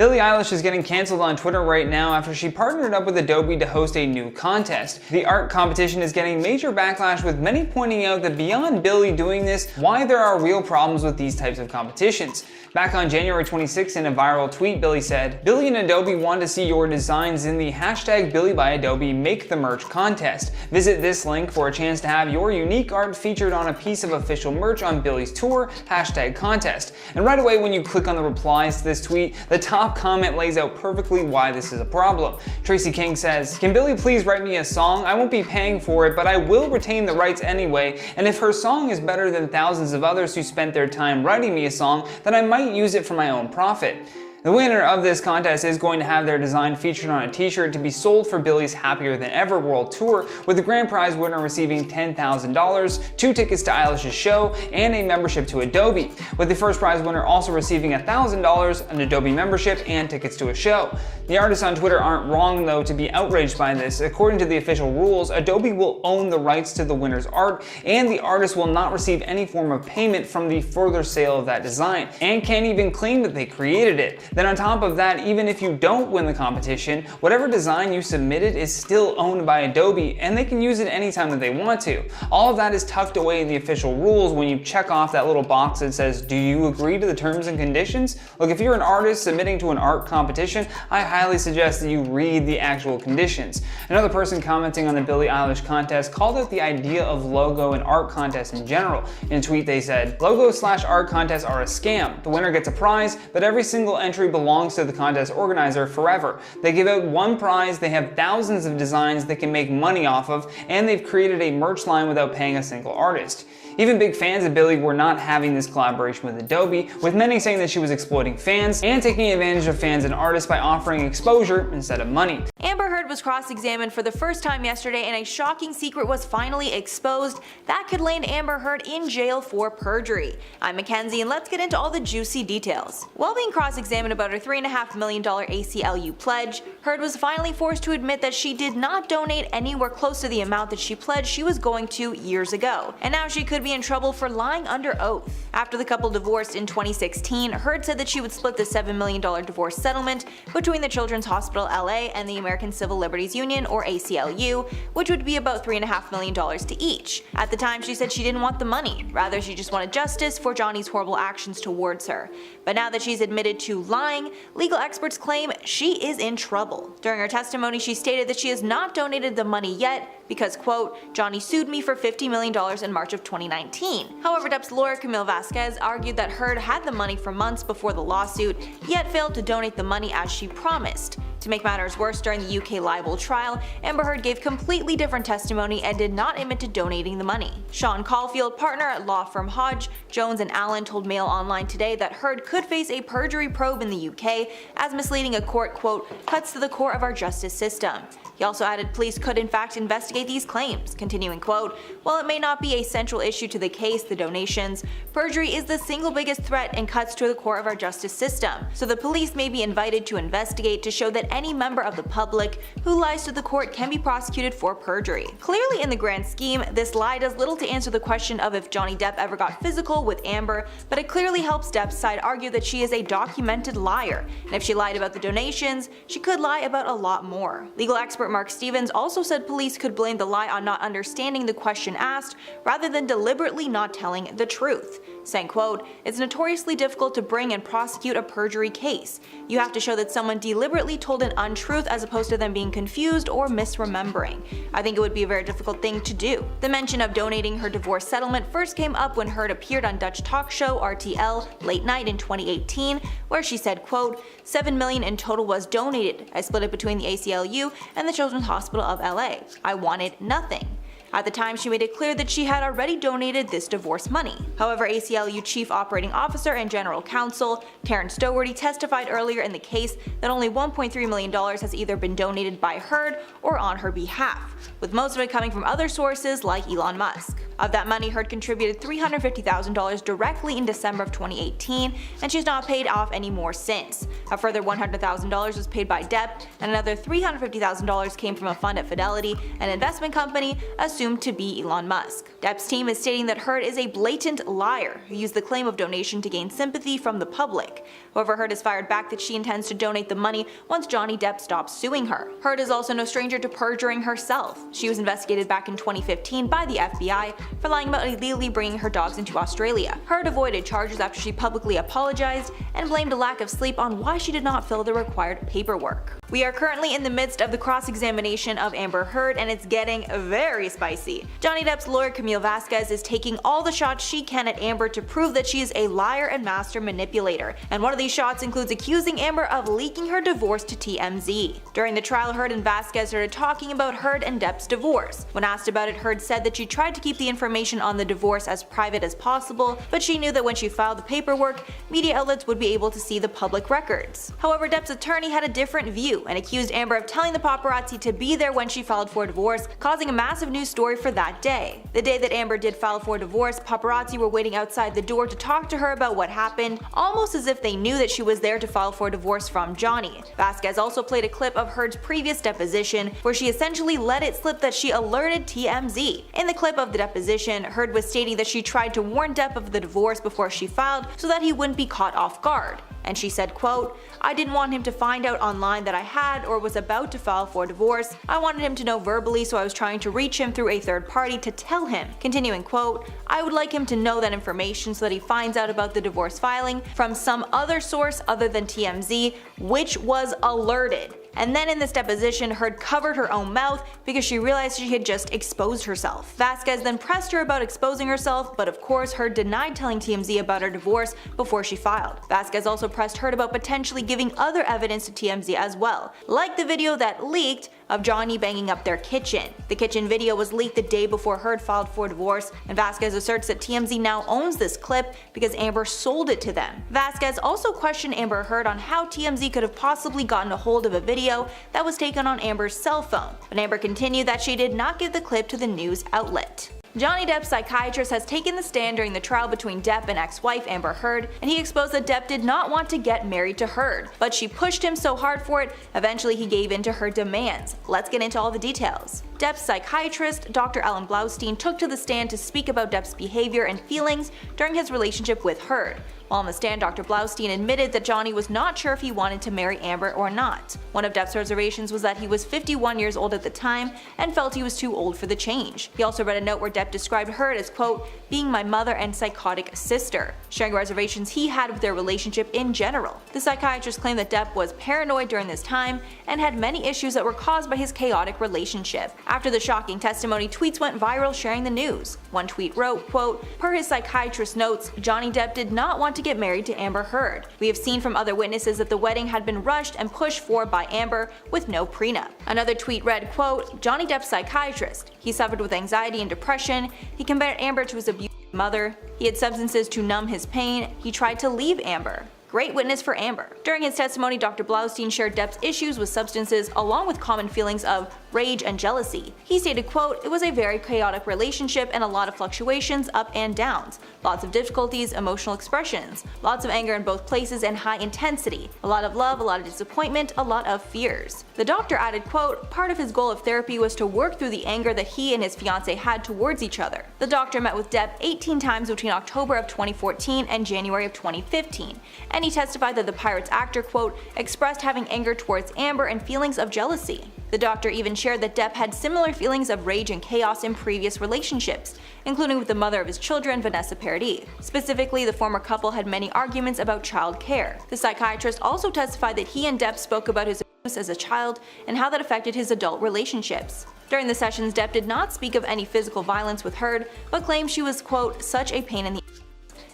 Billie Eilish is getting cancelled on Twitter right now after she partnered up with Adobe to host a new contest. The art competition is getting major backlash, with many pointing out that beyond Billie doing this, why there are real problems with these types of competitions. Back on January 26th, in a viral tweet, Billie said, "Billie and Adobe want to see your designs in the hashtag Billie by Adobe Make the Merch contest. Visit this link for a chance to have your unique art featured on a piece of official merch on Billie's tour, hashtag contest." And right away when you click on the replies to this tweet, the top comment lays out perfectly why this is a problem. Tracy King says, "Can Billie please write me a song? I won't be paying for it, but I will retain the rights anyway, and if her song is better than thousands of others who spent their time writing me a song, then I might use it for my own profit." The winner of this contest is going to have their design featured on a t-shirt to be sold for Billie's Happier Than Ever World Tour, with the grand prize winner receiving $10,000, 2 tickets to Eilish's show, and a membership to Adobe, with the first prize winner also receiving $1,000, an Adobe membership, and tickets to a show. The artists on Twitter aren't wrong though to be outraged by this. According to the official rules, Adobe will own the rights to the winner's art, and the artist will not receive any form of payment from the further sale of that design, and can't even claim that they created it. Then on top of that, even if you don't win the competition, whatever design you submitted is still owned by Adobe, and they can use it anytime that they want to. All of that is tucked away in the official rules when you check off that little box that says, "Do you agree to the terms and conditions?" Look, if you're an artist submitting to an art competition, I highly suggest that you read the actual conditions. Another person commenting on the Billie Eilish contest called out the idea of logo and art contests in general. In a tweet they said, "Logo/art contests are a scam. The winner gets a prize, but every single entry belongs to the contest organizer forever. They give out one prize, they have thousands of designs they can make money off of, and they've created a merch line without paying a single artist." Even big fans of Billie were not having this collaboration with Adobe, with many saying that she was exploiting fans and taking advantage of fans and artists by offering exposure instead of money. Amber Heard was cross-examined for the first time yesterday, and a shocking secret was finally exposed that could land Amber Heard in jail for perjury. I'm Mackenzie, and let's get into all the juicy details. While being cross-examined about her $3.5 million ACLU pledge, Heard was finally forced to admit that she did not donate anywhere close to the amount that she pledged she was going to years ago, and now she could be in trouble for lying under oath. After the couple divorced in 2016, Heard said that she would split the $7 million divorce settlement between the Children's Hospital LA and the American Civil Liberties Union, or ACLU, which would be about $3.5 million to each. At the time, she said she didn't want the money, rather she just wanted justice for Johnny's horrible actions towards her. But now that she's admitted to lying, legal experts claim she is in trouble. During her testimony, she stated that she has not donated the money yet because, quote, "Johnny sued me for $50 million in March of 2019. However, Depp's lawyer Camille Vasquez argued that Heard had the money for months before the lawsuit, yet failed to donate the money as she promised. To make matters worse, during the UK libel trial, Amber Heard gave completely different testimony and did not admit to donating the money. Sean Caulfield, partner at law firm Hodge, Jones & Allen, told Mail Online today that Heard could face a perjury probe in the UK, as misleading a court, quote, "cuts to the core of our justice system." He also added police could in fact investigate these claims, continuing, quote, "While it may not be a central issue to the case, the donations, perjury is the single biggest threat and cuts to the core of our justice system. So the police may be invited to investigate to show that any member of the public who lies to the court can be prosecuted for perjury." Clearly, in the grand scheme, this lie does little to answer the question of if Johnny Depp ever got physical with Amber, but it clearly helps Depp's side argue that she is a documented liar, and if she lied about the donations, she could lie about a lot more. Legal expert Mark Stevens also said police could blame the lie on not understanding the question asked rather than deliberately not telling the truth, saying, quote, "It's notoriously difficult to bring and prosecute a perjury case. You have to show that someone deliberately told an untruth as opposed to them being confused or misremembering. I think it would be a very difficult thing to do." The mention of donating her divorce settlement first came up when Heard appeared on Dutch talk show RTL Late Night in 2018, where she said, quote, "$7 million in total was donated. I split it between the ACLU and the Children's Hospital of LA. I wanted nothing." At the time, she made it clear that she had already donated this divorce money. However, ACLU Chief Operating Officer and General Counsel Terrence Dougherty testified earlier in the case that only $1.3 million has either been donated by Heard or on her behalf, with most of it coming from other sources like Elon Musk. Of that money, Heard contributed $350,000 directly in December of 2018, and she's not paid off any more since. A further $100,000 was paid by Depp, and another $350,000 came from a fund at Fidelity, an investment company, as assumed to be Elon Musk. Depp's team is stating that Heard is a blatant liar who used the claim of donation to gain sympathy from the public. However, Heard has fired back that she intends to donate the money once Johnny Depp stops suing her. Heard is also no stranger to perjuring herself. She was investigated back in 2015 by the FBI for lying about illegally bringing her dogs into Australia. Heard avoided charges after she publicly apologized and blamed a lack of sleep on why she did not fill the required paperwork. We are currently in the midst of the cross-examination of Amber Heard, and it's getting very spicy. Johnny Depp's lawyer Camille Vasquez is taking all the shots she can at Amber to prove that she is a liar and master manipulator, and one of these shots includes accusing Amber of leaking her divorce to TMZ. During the trial, Heard and Vasquez started talking about Heard and Depp's divorce. When asked about it, Heard said that she tried to keep the information on the divorce as private as possible, but she knew that when she filed the paperwork, media outlets would be able to see the public records. However, Depp's attorney had a different view and accused Amber of telling the paparazzi to be there when she filed for divorce, causing a massive news story for that day. The day that Amber did file for divorce, paparazzi were waiting outside the door to talk to her about what happened, almost as if they knew that she was there to file for divorce from Johnny. Vasquez also played a clip of Heard's previous deposition, where she essentially let it slip that she alerted TMZ. In the clip of the deposition, Heard was stating that she tried to warn Depp of the divorce before she filed so that he wouldn't be caught off guard. And she said, quote, "I didn't want him to find out online that I had or was about to file for divorce. I wanted him to know verbally, so I was trying to reach him through a third party to tell him." Continuing, quote, "I would like him to know that information so that he finds out about the divorce filing from some other source other than TMZ, which was alerted." And then in this deposition, Heard covered her own mouth because she realized she had just exposed herself. Vasquez then pressed her about exposing herself, but of course Heard denied telling TMZ about her divorce before she filed. Vasquez also pressed Heard about potentially giving other evidence to TMZ as well, like the video that leaked of Johnny banging up their kitchen. The kitchen video was leaked the day before Heard filed for divorce, and Vasquez asserts that TMZ now owns this clip because Amber sold it to them. Vasquez also questioned Amber Heard on how TMZ could have possibly gotten a hold of a video that was taken on Amber's cell phone, but Amber continued that she did not give the clip to the news outlet. Johnny Depp's psychiatrist has taken the stand during the trial between Depp and ex-wife Amber Heard, and he exposed that Depp did not want to get married to Heard, but she pushed him so hard for it, eventually he gave in to her demands. Let's get into all the details. Depp's psychiatrist, Dr. Alan Blaustein, took to the stand to speak about Depp's behavior and feelings during his relationship with Heard. While on the stand, Dr. Blaustein admitted that Johnny was not sure if he wanted to marry Amber or not. One of Depp's reservations was that he was 51 years old at the time and felt he was too old for the change. He also read a note where Depp described Heard as, quote, "being my mother and psychotic sister," sharing reservations he had with their relationship in general. The psychiatrist claimed that Depp was paranoid during this time and had many issues that were caused by his chaotic relationship. After the shocking testimony, tweets went viral sharing the news. One tweet wrote, quote, "Per his psychiatrist's notes, Johnny Depp did not want to get married to Amber Heard. We have seen from other witnesses that the wedding had been rushed and pushed for by Amber with no prenup." Another tweet read, quote, "Johnny Depp's psychiatrist. He suffered with anxiety and depression. He compared Amber to his abusive mother. He had substances to numb his pain. He tried to leave Amber." Great witness for Amber. During his testimony, Dr. Blaustein shared Depp's issues with substances along with common feelings of rage and jealousy. He stated, quote, "It was a very chaotic relationship and a lot of fluctuations, up and downs. Lots of difficulties, emotional expressions. Lots of anger in both places and high intensity. A lot of love, a lot of disappointment, a lot of fears." The doctor added, quote, "Part of his goal of therapy was to work through the anger that he and his fiancée had towards each other." The doctor met with Depp 18 times between October of 2014 and January of 2015. And he testified that the Pirates actor, quote, "expressed having anger towards Amber and feelings of jealousy." The doctor even shared that Depp had similar feelings of rage and chaos in previous relationships, including with the mother of his children, Vanessa Paradis. Specifically, the former couple had many arguments about child care. The psychiatrist also testified that he and Depp spoke about his abuse as a child and how that affected his adult relationships. During the sessions, Depp did not speak of any physical violence with Heard, but claimed she was, quote, "such a pain in the ass,"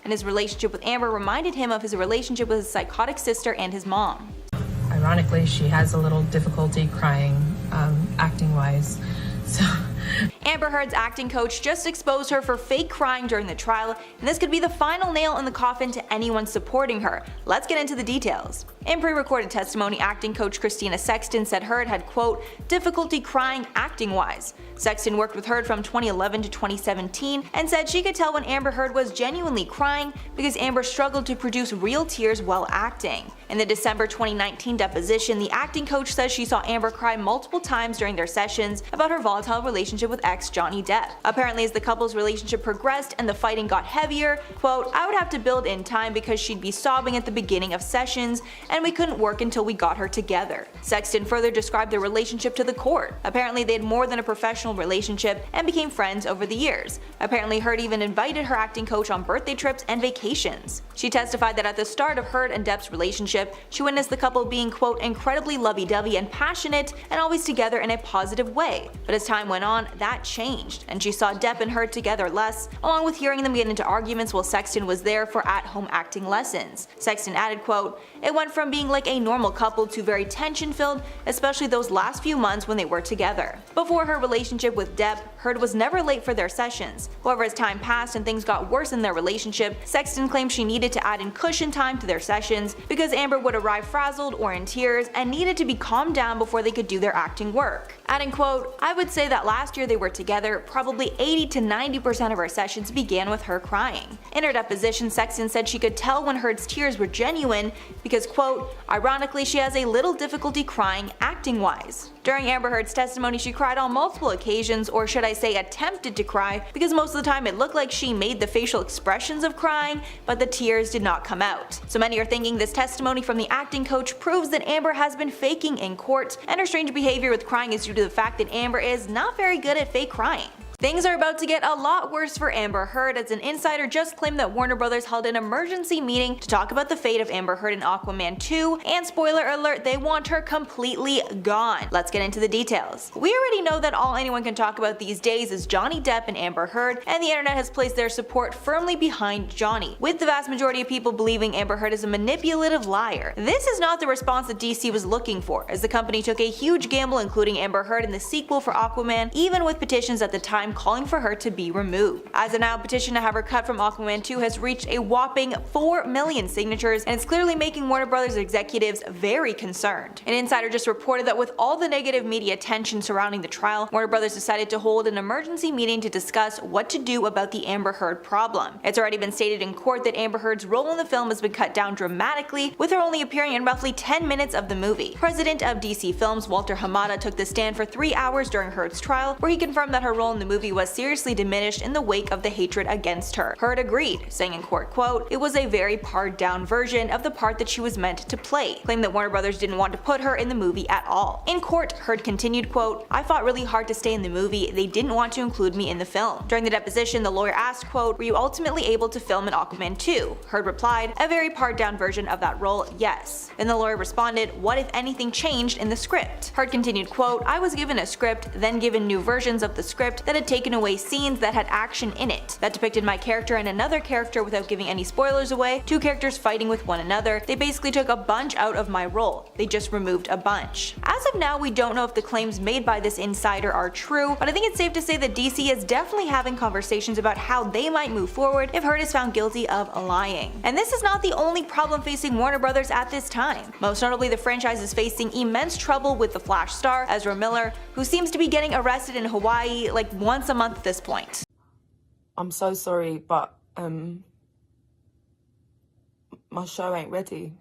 and his relationship with Amber reminded him of his relationship with his psychotic sister and his mom. Ironically, she has a little difficulty crying, acting-wise, so... Amber Heard's acting coach just exposed her for fake crying during the trial, and this could be the final nail in the coffin to anyone supporting her. Let's get into the details. In pre-recorded testimony, acting coach Christina Sexton said Heard had, quote, "difficulty crying acting-wise." Sexton worked with Heard from 2011 to 2017 and said she could tell when Amber Heard was genuinely crying because Amber struggled to produce real tears while acting. In the December 2019 deposition, the acting coach says she saw Amber cry multiple times during their sessions about her volatile relationship with ex Johnny Depp. Apparently, as the couple's relationship progressed and the fighting got heavier, quote, I would have to build in time because she'd be sobbing at the beginning of sessions and we couldn't work until we got her together. Sexton further described their relationship to the court. Apparently, they had more than a professional relationship and became friends over the years. Apparently, Heard even invited her acting coach on birthday trips and vacations. She testified that at the start of Heard and Depp's relationship, she witnessed the couple being, quote, incredibly lovey-dovey and passionate and always together in a positive way. But as time went on, that changed, and she saw Depp and Heard together less, along with hearing them get into arguments while Sexton was there for at-home acting lessons. Sexton added, quote, it went from being like a normal couple to very tension-filled, especially those last few months when they were together. Before her relationship with Depp, Heard was never late for their sessions. However, as time passed and things got worse in their relationship, Sexton claimed she needed to add in cushion time to their sessions because Amber would arrive frazzled or in tears and needed to be calmed down before they could do their acting work. Adding, quote, I would say that last year they were together, probably 80 to 90% of our sessions began with her crying. In her deposition, Sexton said she could tell when Heard's tears were genuine because, quote, ironically she has a little difficulty crying acting-wise. During Amber Heard's testimony, she cried on multiple occasions, or should I say attempted to cry, because most of the time it looked like she made the facial expressions of crying, but the tears did not come out. So many are thinking this testimony from the acting coach proves that Amber has been faking in court, and her strange behavior with crying is due to the fact that Amber is not very good at fake crying. Things are about to get a lot worse for Amber Heard, as an insider just claimed that Warner Bros. Held an emergency meeting to talk about the fate of Amber Heard in Aquaman 2, and spoiler alert, they want her completely gone. Let's get into the details. We already know that all anyone can talk about these days is Johnny Depp and Amber Heard, and the internet has placed their support firmly behind Johnny, with the vast majority of people believing Amber Heard is a manipulative liar. This is not the response that DC was looking for, as the company took a huge gamble including Amber Heard in the sequel for Aquaman, even with petitions at the time calling for her to be removed. As of now, a petition to have her cut from Aquaman 2 has reached a whopping 4 million signatures, and it's clearly making Warner Bros. Executives very concerned. An insider just reported that with all the negative media attention surrounding the trial, Warner Bros. Decided to hold an emergency meeting to discuss what to do about the Amber Heard problem. It's already been stated in court that Amber Heard's role in the film has been cut down dramatically, with her only appearing in roughly 10 minutes of the movie. President of DC Films Walter Hamada took the stand for 3 hours during Heard's trial, where he confirmed that her role in the movie was seriously diminished in the wake of the hatred against her. Heard agreed, saying in court, quote, it was a very pared down version of the part that she was meant to play, claimed that Warner Bros. Didn't want to put her in the movie at all. In court, Heard continued, quote, I fought really hard to stay in the movie, they didn't want to include me in the film. During the deposition, the lawyer asked, quote, were you ultimately able to film in Aquaman 2? Heard replied, a very pared down version of that role, yes. Then the lawyer responded, what if anything changed in the script? Heard continued, quote, I was given a script, then given new versions of the script that had taken away scenes that had action in it, that depicted my character and another character without giving any spoilers away, 2 characters fighting with one another. They basically took a bunch out of my role. They just removed a bunch. As of now, we don't know if the claims made by this insider are true, but I think it's safe to say that DC is definitely having conversations about how they might move forward if Heard is found guilty of lying. And this is not the only problem facing Warner Bros. At this time. Most notably, the franchise is facing immense trouble with the Flash star, Ezra Miller, who seems to be getting arrested in Hawaii like once a month at this point. I'm so sorry, but my show ain't ready.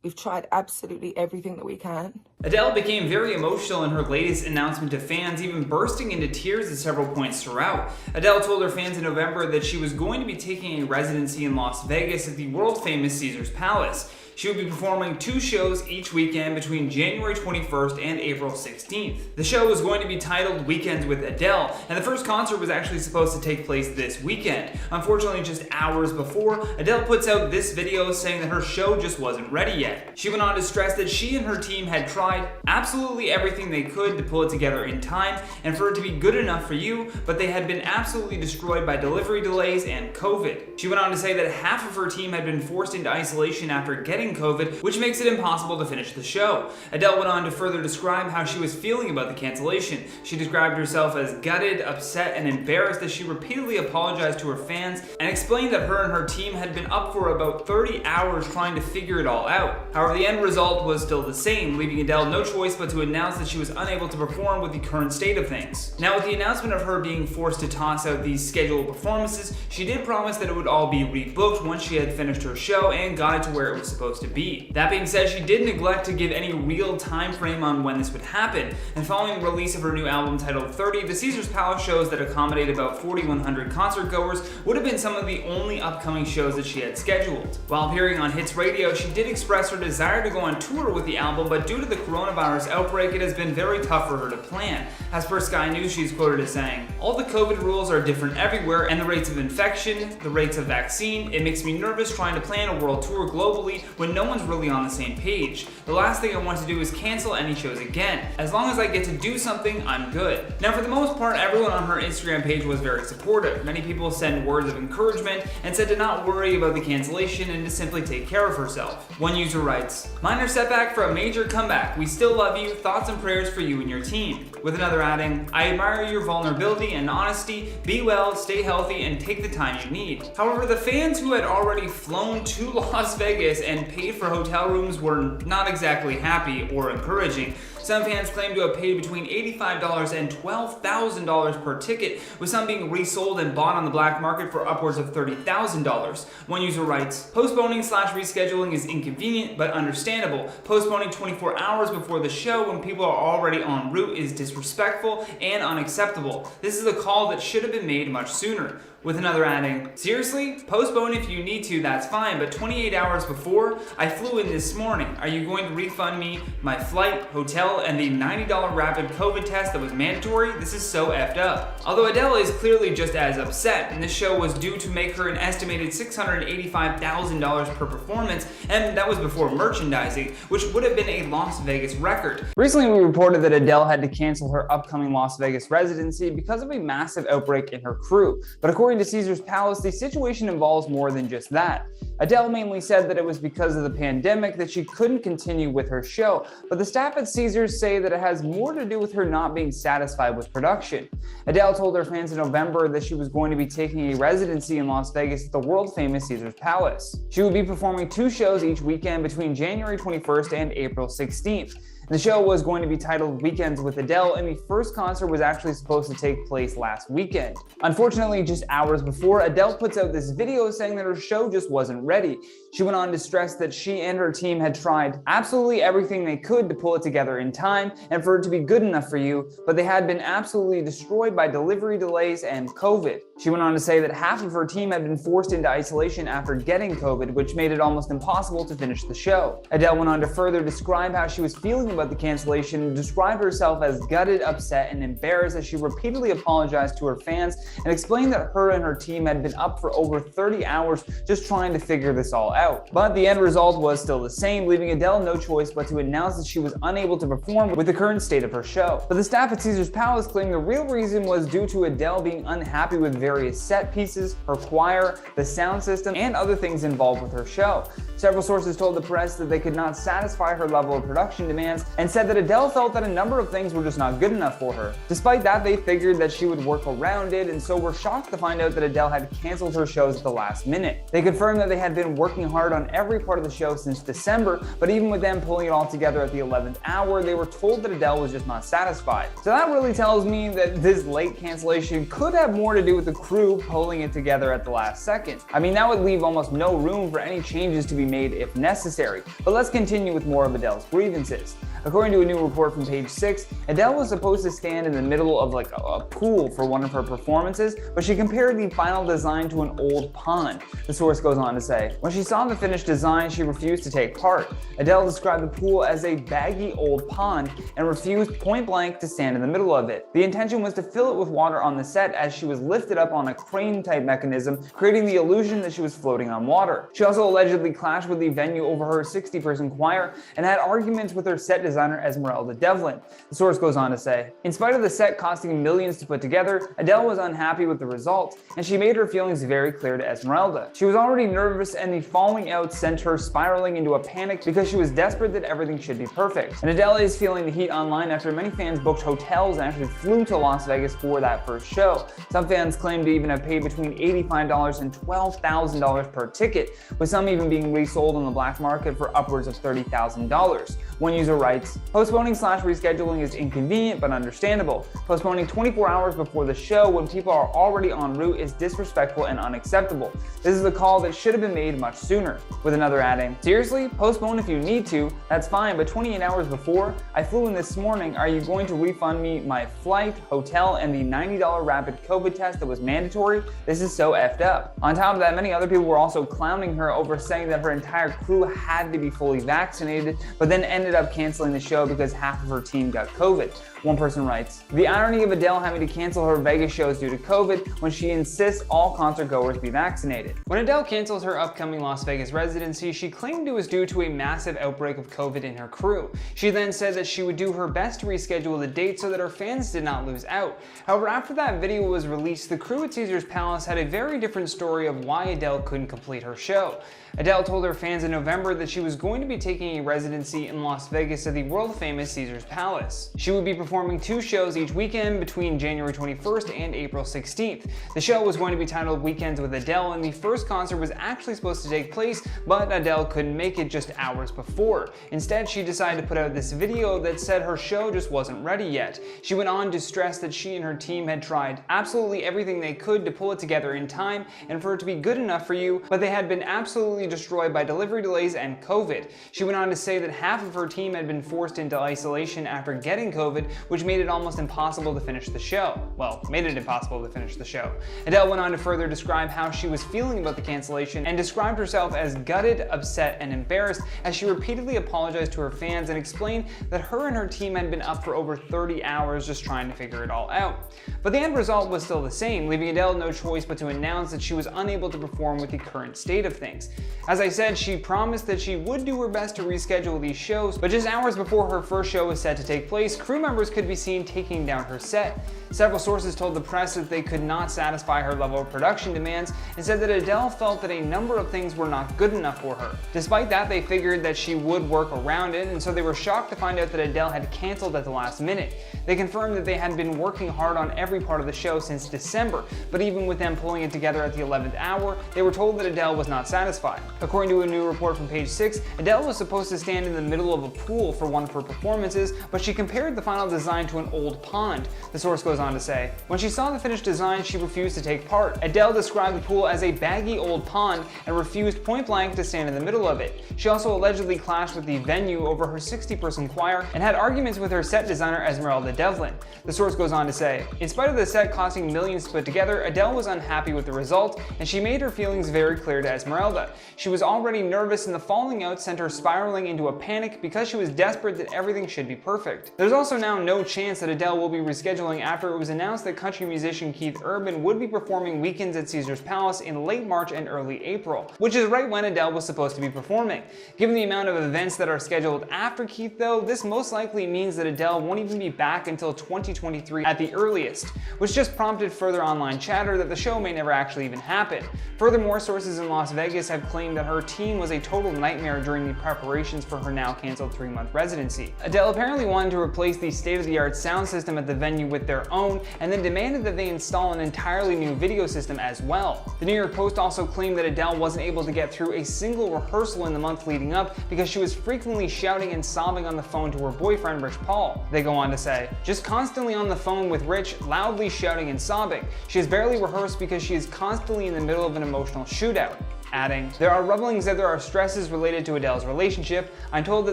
We've tried absolutely everything that we can. Adele became very emotional in her latest announcement to fans, even bursting into tears at several points throughout. Adele told her fans in November that she was going to be taking a residency in Las Vegas at the world-famous Caesars Palace. She would be performing 2 shows each weekend between January 21st and April 16th. The show was going to be titled Weekends with Adele, and the first concert was actually supposed to take place this weekend. Unfortunately, just hours before, Adele puts out this video saying that her show just wasn't ready yet. She went on to stress that she and her team had tried absolutely everything they could to pull it together in time and for it to be good enough for you, but they had been absolutely destroyed by delivery delays and COVID. She went on to say that half of her team had been forced into isolation after getting COVID, which makes it impossible to finish the show. Adele went on to further describe how she was feeling about the cancellation. She described herself as gutted, upset, and embarrassed as she repeatedly apologized to her fans and explained that her and her team had been up for about 30 hours trying to figure it all out. However, the end result was still the same, leaving Adele no choice but to announce that she was unable to perform with the current state of things. Now, with the announcement of her being forced to toss out these scheduled performances, she did promise that it would all be rebooked once she had finished her show and got it to where it was supposed supposed to be. That being said, she did neglect to give any real time frame on when this would happen, and following the release of her new album titled 30, the Caesars Palace shows that accommodate about 4,100 concert goers would have been some of the only upcoming shows that she had scheduled. While appearing on Hits Radio, she did express her desire to go on tour with the album, but due to the coronavirus outbreak, it has been very tough for her to plan. As per Sky News, she's quoted as saying, "All the COVID rules are different everywhere, and the rates of infection, the rates of vaccine, it makes me nervous trying to plan a world tour globally when no one's really on the same page. The last thing I want to do is cancel any shows again. As long as I get to do something, I'm good." Now, for the most part, everyone on her Instagram page was very supportive. Many people sent words of encouragement and said to not worry about the cancellation and to simply take care of herself. One user writes, "Minor setback for a major comeback. We still love you. Thoughts and prayers for you and your team." With another adding, "I admire your vulnerability and honesty. Be well, stay healthy, and take the time you need." However, the fans who had already flown to Las Vegas and paid for hotel rooms were not exactly happy or encouraging. Some fans claim to have paid between $85 and $12,000 per ticket, with some being resold and bought on the black market for upwards of $30,000. One user writes, "Postponing/rescheduling is inconvenient but understandable. Postponing 24 hours before the show when people are already en route is disrespectful and unacceptable. This is a call that should have been made much sooner." With another adding, "Seriously? Postpone if you need to, that's fine, but 28 hours before? I flew in this morning. Are you going to refund me my flight, hotel, and the $90 rapid COVID test that was mandatory? This is so effed up." Although Adele is clearly just as upset, and this show was due to make her an estimated $685,000 per performance, and that was before merchandising, which would have been a Las Vegas record. Recently, we reported that Adele had to cancel her upcoming Las Vegas residency because of a massive outbreak in her crew, but according to Caesars Palace, the situation involves more than just that. Adele mainly said that it was because of the pandemic that she couldn't continue with her show, but the staff at Caesars say that it has more to do with her not being satisfied with production. Adele told her fans in November that she was going to be taking a residency in Las Vegas at the world-famous Caesars Palace. She would be performing 2 shows each weekend between January 21st and April 16th. The show was going to be titled Weekends with Adele, and the first concert was actually supposed to take place last weekend. Unfortunately, just hours before, Adele puts out this video saying that her show just wasn't ready. She went on to stress that she and her team had tried absolutely everything they could to pull it together in time and for it to be good enough for you, but they had been absolutely destroyed by delivery delays and COVID. She went on to say that half of her team had been forced into isolation after getting COVID, which made it almost impossible to finish the show. Adele went on to further describe how she was feeling about the cancellation and described herself as gutted, upset, and embarrassed as she repeatedly apologized to her fans and explained that her and her team had been up for over 30 hours just trying to figure this all out. But the end result was still the same, leaving Adele no choice but to announce that she was unable to perform with the current state of her show. But the staff at Caesars Palace claimed the real reason was due to Adele being unhappy with various set pieces, her choir, the sound system, and other things involved with her show. Several sources told the press that they could not satisfy her level of production demands and said that Adele felt that a number of things were just not good enough for her. Despite that, they figured that she would work around it, and so were shocked to find out that Adele had canceled her shows at the last minute. They confirmed that they had been working hard on every part of the show since December, but even with them pulling it all together at the 11th hour, they were told that Adele was just not satisfied. So that really tells me that this late cancellation could have more to do with the crew pulling it together at the last second. I mean, that would leave almost no room for any changes to be made if necessary. But let's continue with more of Adele's grievances. According to a new report from Page 6, Adele was supposed to stand in the middle of like a pool for one of her performances, but she compared the final design to an old pond. The source goes on to say, when she saw the finished design, she refused to take part. Adele described the pool as a baggy old pond and refused point blank to stand in the middle of it. The intention was to fill it with water on the set as she was lifted up on a crane type mechanism, creating the illusion that she was floating on water. She also allegedly clashed with the venue over her 60-person choir and had arguments with her set designer Esmeralda Devlin. The source goes on to say, in spite of the set costing millions to put together, Adele was unhappy with the result, and she made her feelings very clear to Esmeralda. She was already nervous, and the falling out sent her spiraling into a panic because she was desperate that everything should be perfect. And Adele is feeling the heat online after many fans booked hotels and actually flew to Las Vegas for that first show. Some fans claim to even have paid between $85 and $12,000 per ticket, with some even being resold on the black market for upwards of $30,000. One user writes, writes, "Postponing/rescheduling is inconvenient but understandable. Postponing 24 hours before the show when people are already en route is disrespectful and unacceptable. This is a call that should have been made much sooner." With another adding, "Seriously? Postpone if you need to, that's fine, but 28 hours before? I flew in this morning. Are you going to refund me my flight, hotel, and the $90 rapid COVID test that was mandatory? This is so effed up." On top of that, many other people were also clowning her over saying that her entire crew had to be fully vaccinated, but then ended up canceling the show because half of her team got COVID. One person writes, "The irony of Adele having to cancel her Vegas shows due to COVID when she insists all concert goers be vaccinated." When Adele canceled her upcoming Las Vegas residency, she claimed it was due to a massive outbreak of COVID in her crew. She then said that she would do her best to reschedule the date so that her fans did not lose out. However, after that video was released, the crew at Caesars Palace had a very different story of why Adele couldn't complete her show. Adele told her fans in November that she was going to be taking a residency in Las Vegas at the world-famous Caesars Palace. She would be performing 2 shows each weekend between January 21st and April 16th. The show was going to be titled Weekends with Adele, and the first concert was actually supposed to take place, but Adele couldn't make it just hours before. Instead, she decided to put out this video that said her show just wasn't ready yet. She went on to stress that she and her team had tried absolutely everything they could to pull it together in time and for it to be good enough for you, but they had been absolutely destroyed by delivery delays and COVID. She went on to say that half of her team had been forced into isolation after getting COVID, which made it almost impossible to finish the show. Well, made it impossible to finish the show. Adele went on to further describe how she was feeling about the cancellation and described herself as gutted, upset, and embarrassed as she repeatedly apologized to her fans and explained that her and her team had been up for over 30 hours just trying to figure it all out. But the end result was still the same, leaving Adele no choice but to announce that she was unable to perform with the current state of things. As I said, she promised that she would do her best to reschedule these shows, but just hours before her first show was set to take place, crew members could be seen taking down her set. Several sources told the press that they could not satisfy her level of production demands and said that Adele felt that a number of things were not good enough for her. Despite that, they figured that she would work around it, and so they were shocked to find out that Adele had canceled at the last minute. They confirmed that they had been working hard on every part of the show since December, but even with them pulling it together at the 11th hour, they were told that Adele was not satisfied. According to a new report from Page 6, Adele was supposed to stand in the middle of a pool for one of her performances, but she compared the final design to an old pond. The source goes on to say, "When she saw the finished design, she refused to take part. Adele described the pool as a baggy old pond and refused point blank to stand in the middle of it. She also allegedly clashed with the venue over her 60-person choir and had arguments with her set designer Esmeralda Devlin." The source goes on to say, "In spite of the set costing millions to put together, Adele was unhappy with the result, and she made her feelings very clear to Esmeralda. She was already nervous, and the falling out sent her spiraling into a panic because she was desperate that everything should be perfect." There's also now no chance that Adele will be rescheduling after it was announced that country musician Keith Urban would be performing Weekends at Caesars Palace in late March and early April, which is right when Adele was supposed to be performing. Given the amount of events that are scheduled after Keith though, this most likely means that Adele won't even be back until 2023 at the earliest, which just prompted further online chatter that the show may never actually even happen. Furthermore, sources in Las Vegas have claimed that her team was a total nightmare during the preparations for her now canceled 3-month residency. Adele apparently wanted to replace the state-of-the-art sound system at the venue with their own, and then demanded that they install an entirely new video system as well. The New York Post also claimed that Adele wasn't able to get through a single rehearsal in the month leading up because she was frequently shouting and sobbing on the phone to her boyfriend Rich Paul. They go on to say, "Just constantly on the phone with Rich, loudly shouting and sobbing. She has barely rehearsed because she is constantly in the middle of an emotional shootout." Adding, "There are rumblings that there are stresses related to Adele's relationship. I'm told that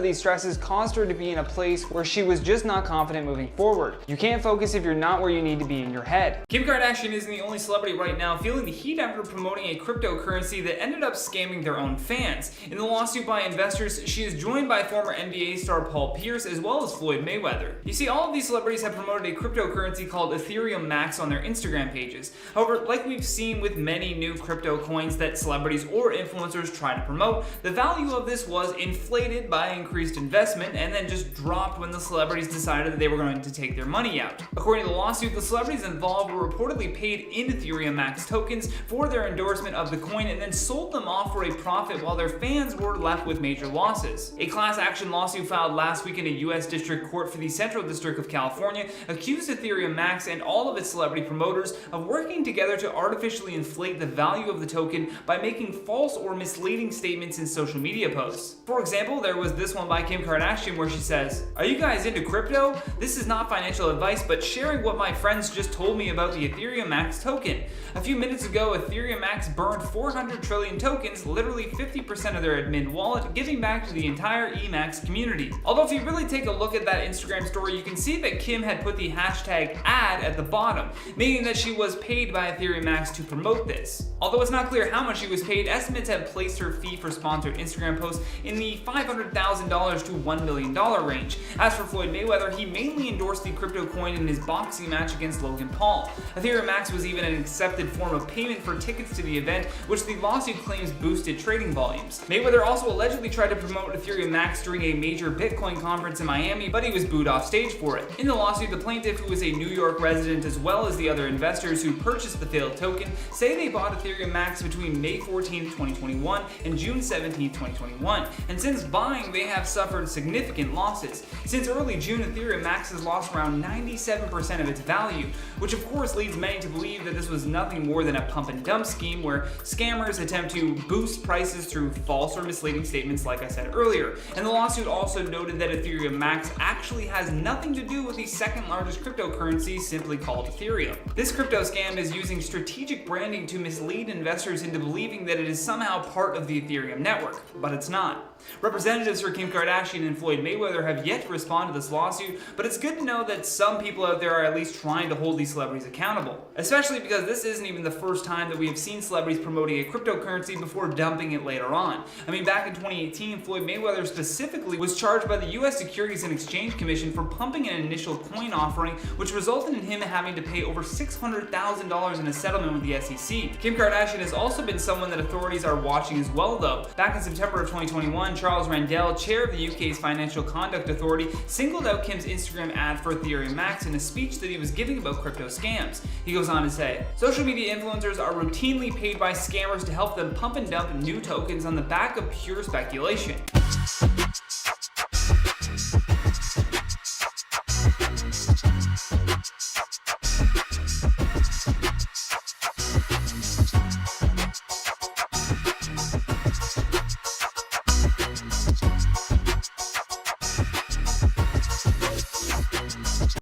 these stresses caused her to be in a place where she was just not confident moving forward. You can't focus if you're not where you need to be in your head." Kim Kardashian isn't the only celebrity right now feeling the heat after promoting a cryptocurrency that ended up scamming their own fans. In the lawsuit by investors, she is joined by former NBA star Paul Pierce as well as Floyd Mayweather. You see, all of these celebrities have promoted a cryptocurrency called Ethereum Max on their Instagram pages. However, like we've seen with many new crypto coins that celebrities or influencers try to promote, the value of this was inflated by increased investment and then just dropped when the celebrities decided that they were going to take their money out. According to the lawsuit, the celebrities involved were reportedly paid in Ethereum Max tokens for their endorsement of the coin and then sold them off for a profit while their fans were left with major losses. A class action lawsuit filed last week in a U.S. District Court for the Central District of California accused Ethereum Max and all of its celebrity promoters of working together to artificially inflate the value of the token by making false or misleading statements in social media posts. For example, there was this one by Kim Kardashian where she says, "Are you guys into crypto? This is not financial advice, but sharing what my friends just told me about the Ethereum Max token. A few minutes ago, Ethereum Max burned 400 trillion tokens, literally 50% of their admin wallet, giving back to the entire Emax community." Although if you really take a look at that Instagram story, you can see that Kim had put the hashtag ad at the bottom, meaning that she was paid by Ethereum Max to promote this. Although it's not clear how much she was paid, estimates have placed her fee for sponsored Instagram posts in the $500,000 to $1 million range. As for Floyd Mayweather, he mainly endorsed the crypto coin in his boxing match against Logan Paul. Ethereum Max was even an accepted form of payment for tickets to the event, which the lawsuit claims boosted trading volumes. Mayweather also allegedly tried to promote Ethereum Max during a major Bitcoin conference in Miami, but he was booed off stage for it. In the lawsuit, the plaintiff, who is a New York resident as well as the other investors who purchased the failed token, say they bought Ethereum Max between May 14, 2021 and June 17, 2021, and since buying, they have suffered significant losses. Since early June, Ethereum Max has lost around 97% of its value, which of course leads many to believe that this was nothing more than a pump and dump scheme where scammers attempt to boost prices through false or misleading statements like I said earlier. And the lawsuit also noted that Ethereum Max actually has nothing to do with the second largest cryptocurrency, simply called Ethereum. This crypto scam is using strategic branding to mislead investors into believing that it is somehow part of the Ethereum network, but it's not. Representatives for Kim Kardashian and Floyd Mayweather have yet to respond to this lawsuit, but it's good to know that some people out there are at least trying to hold these celebrities accountable. Especially because this isn't even the first time that we have seen celebrities promoting a cryptocurrency before dumping it later on. I mean, back in 2018, Floyd Mayweather specifically was charged by the US Securities and Exchange Commission for pumping an initial coin offering, which resulted in him having to pay over $600,000 in a settlement with the SEC. Kim Kardashian has also been someone that authorities are watching as well, though. Back in September of 2021, Charles Randell, chair of the UK's Financial Conduct Authority, singled out Kim's Instagram ad for Ethereum Max in a speech that he was giving about crypto scams. He goes on to say, "Social media influencers are routinely paid by scammers to help them pump and dump new tokens on the back of pure speculation.